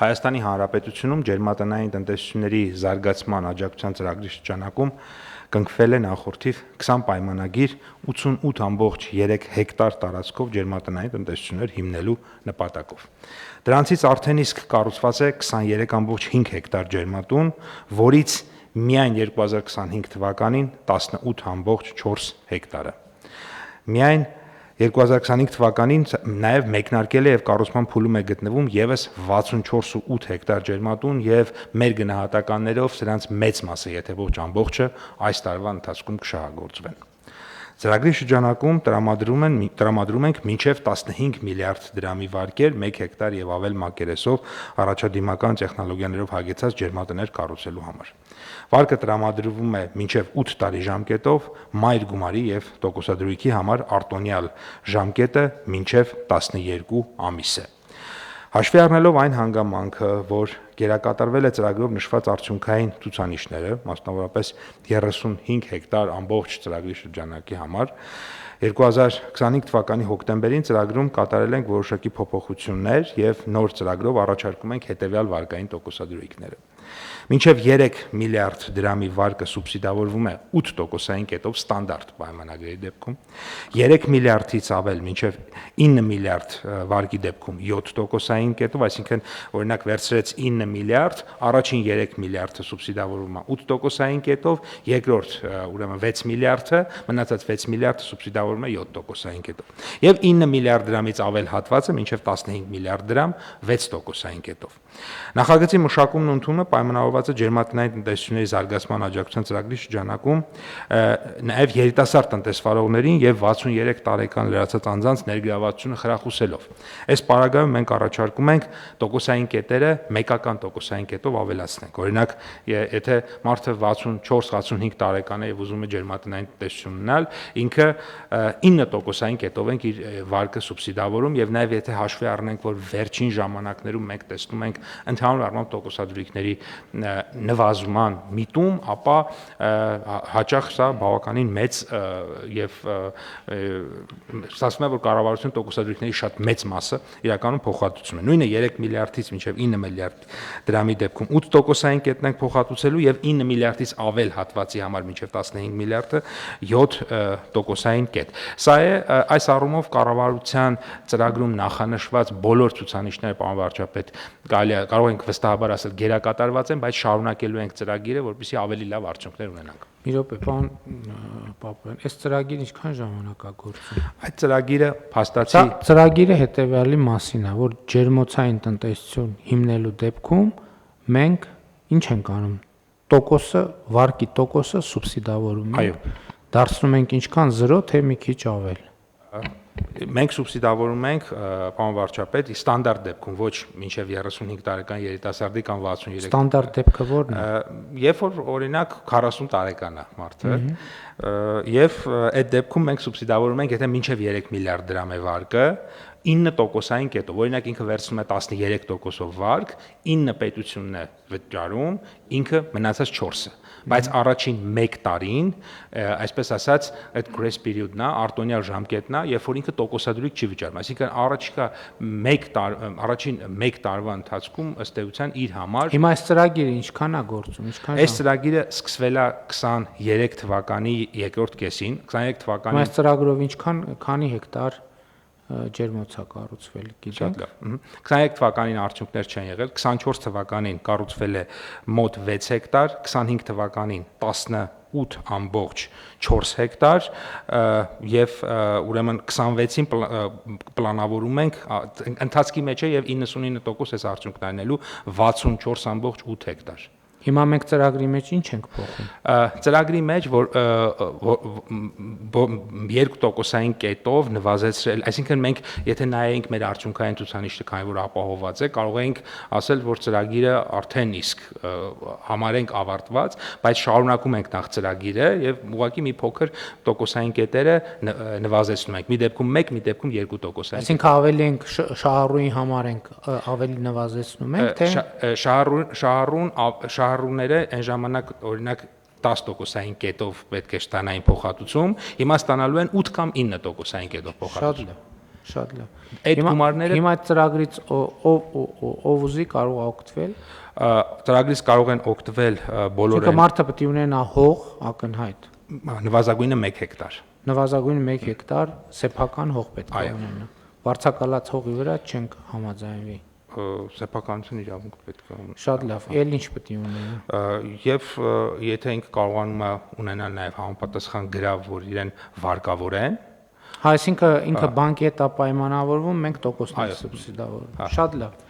Հայաստանի Հանրապետությունում ջերմատնային տնտեսությունների զարգացման աջակցության ծրագրի շրջանակում կնքվել է նախորդիվ 20 պայմանագիր 88.3 հեկտար տարածքով ջերմատնային տնտեսություններ հիմնելու նպատակով։ Դրանցից արդեն իսկ կառուցված է 23.5 հեկտար ջերմատուն, որից միայն 2025 թվականին 18.4 հեկտարը։ Միայն 2025 թվականին նաև մեկնարկել է եւ կառուցման փուլում է գտնվում եւս 64.8 հեկտար ջերմատուն եւ մեր գնահատականներով սրանց մեծ մասը, եթե ոչ ամբողջը, այս տարվա ընթացքում կշահագործվեն։ Ծրագրի շրջանակում տրամադրում ենք մինչև 15 միլիարդ դրամի վարկեր 1 հեկտար եւ ավել մակերեսով առաջադիմական տեխնոլոգիաներով հագեցած ջերմատներ կառուցելու համար։ Վարկը տրամադրվում է մինչև 8 տարի ժամկետով, մայր գումարի եւ տոկոսադրույքի համար արտոնյալ ժամկետը մինչև 12 ամիս է։ Հաշվի առնելով այն հանգամանքը, որ գերակատարվել է ծրագրով նշված արդյունքային ցուցանիշները, մասնավորապես 35 հեկտար ամբողջ ծրագրի շրջանակի համար, 2025 թվականի հոկտեմբերին ծրագրում կատարել ենք որոշակի փոփոխություններ եւ նոր ծրագրով առաջարկում ենք հետեւյալ վարկային տոկոսադրույքները։ Մինչև 3 միլիարդ դրամի վարկը սուբսիդավորվում է 8%-ային կետով ստանդարտ պայմանագրերի դեպքում, 3 միլիարդից ավել մինչև 9 միլիարդ վարկի դեպքում 7%-ային կետով, այսինքն օրինակ վերցրեց 9 միլիարդ, առաջին 3 միլիարդը սուբսիդավորվում է 8%-ային կետով, երկրորդ ուրեմն 6 միլիարդը, մնացած 6 միլիարդը սուբսիդավորվում է 7%-ային կետով։ Եվ 9 միլիարդ դրամից ավել հատվածը մինչև 15 միլիարդ դրամ 6%-ային կետով։ Նախագծի մշակումն ու ընդունումը պայմանավորված է ջերմատնային տնտեսությունների զարգացման աջակցության ծրագրի շրջանակում նաև երիտասարդ տնտեսվարողներին եւ 63 տարեկան լրացած անձանց ներգրավվածությունը խրախուսելով։ Այս պարագայում մենք առաջարկում ենք տոկոսային կետերը մեկական տոկոսային կետով ավելացնենք։ Օրինակ, եթե մարդը 64-65 տարեկան է եւ ուզում է ջերմատնային տնտեսություն ունենալ, ինքը 9% կետով ենք իր վարկը սուբսիդավորում եւ նաեւ եթե հաշվի առնենք, որ վերջին ժամանակներում մենք տեսնում ենք ընդհանուր առմամբ տոկոսադրույքների նվազման միտում, ապա հաճախ սա բավականին մեծ եւ ասում եմ, որ կառավարությունը տոկոսադրույքների շատ մեծ մասը իրականում փոխհատուցում է։ Նույնը 3 միլիարդից մինչև 9 միլիարդ դրամի դեպքում 8%-ային կետն ենք փոխհատուցելու եւ 9 միլիարդից ավել հատվածի համար մինչև 15 միլիարդը 7%-ային կետ։ Սա է այս առումով կառավարության ծրագրում նախանշված բոլոր ցուցանիշները, պարոն վարչապետ, կարող ենք վստահաբար ասել գերակատարված են, բայց շարունակելու ենք ծրագիրը, որպեսզի ավելի լավ արդյունքներ ունենանք։ Մի րոպե, պարոն Պապյան, այս ծրագիրը ինչքան ժամանակ է գործում։ Այդ ծրագիրը փաստացի ծրագիրը հետեւյալի մասին է, որ ջերմոցային տնտեսություն հիմնելու դեպքում մենք ինչ ենք անում։ Տոկոսը, վարկի տոկոսը սուբսիդավորում ենք։ Այո։ Դարձնում ենք ինչքան 0, թե մի քիչ ավել։ Մենք սուբսիդավորում ենք, պարոն վարչապետ, ստանդարտ դեպքում, ոչ մինչև 35 տարեկան երիտասարդի կամ 63։ Ստանդարտ դեպքը ո՞րն է։ Երբ որ օրինակ 40 տարեկան է մարդը, եւ այդ դեպքում մենք սուբսիդավորում ենք, եթե մինչև 3 միլիարդ դրամ է վարկը, 9%-ային կետով, օրինակ ինքը վերցնում է 13%-ով վարկ, 9 պետությունն է վճարում, ինքը մնացած 4-ը, բայց առաջին 1 տարին, այսպես ասած, այդ grace period-ն է, արտոնյալ ժամկետն է, երբ որ ինքը տոկոսադրույք չի վճարում, այսինքն առաջին 1 տարվա ընթացքում ըստ էության իր համար։ Հիմա այս ծրագիրը ինչքան է գործում, ինչքան։ Այս ծրագիրը սկսվել է 23 թվականի երկրորդ կեսին, 23 թվականի։ Այս ծրագրով քանի հեկտար ջերմոց է կառուցվել, գիտեք։ 23 թվականին արդյունքներ չեն եղել, 24 թվականին կառուցվել է մոտ 6 հեկտար, 25 թվականին 18.4 հեկտար եւ ուրեմն 26-ին պլանավորում ենք ընթացքի մեջ է եւ 99% այս արդյունքն այնելու 64.8 հեկտար։ Հիմա մենք ծրագրի մեջ ինչ ենք փոխում։ Ծրագրի մեջ որ 2%-ային կետով նվազեցրել, այսինքն մենք եթե նայենք մեր արդյունքային ցուցանիշը, քանի որ ապահովված է, կարող ենք ասել, որ ծրագիրը արդեն իսկ համարենք ավարտված, բայց շարունակում ենք նախ ծրագիրը եւ ուղղակի մի փոքր տոկոսային կետերը նվազեցնում ենք։ Մի դեպքում 1, մի դեպքում 2%-ային։ Այսինքն ավելի ենք շահառուի համար ենք ավելի նվազեցնում ենք, թե շահառուները այն ժամանակ օրինակ 10%-ային կետով պետք է ստանային փոխհատուցում, հիմա ստանալու են 8 կամ 9%-ային կետով փոխհատուցում։ Շատ լավ։ Այդ գումարները հիմա այդ ծրագրից ով ուզի կարող է օգտվել։ ծրագրից կարող են օգտվել բոլորը։ Çünkü մարդը պետք է ունենա հող ակնհայտ։ Նվազագույնը 1 հեկտար։ Նվազագույնը 1 հեկտար սեփական հող պետք է ունենա։ Վարձակալած հողի վրա չենք համաձայնվի։ Սեփականություն իրավունք պետք է ունենա։ Շատ լավ։ Էլ ինչ պետք է ունենա։ Եվ եթե ինքը կարողանում է ունենալ նաև համապատասխան գրավ, որ իրեն վարկավորեն, Այսինքն ինքը բանկի հետ է պայմանավորվում, մենք տոկոսներ սուբսիդավորում։ Շատ լավ։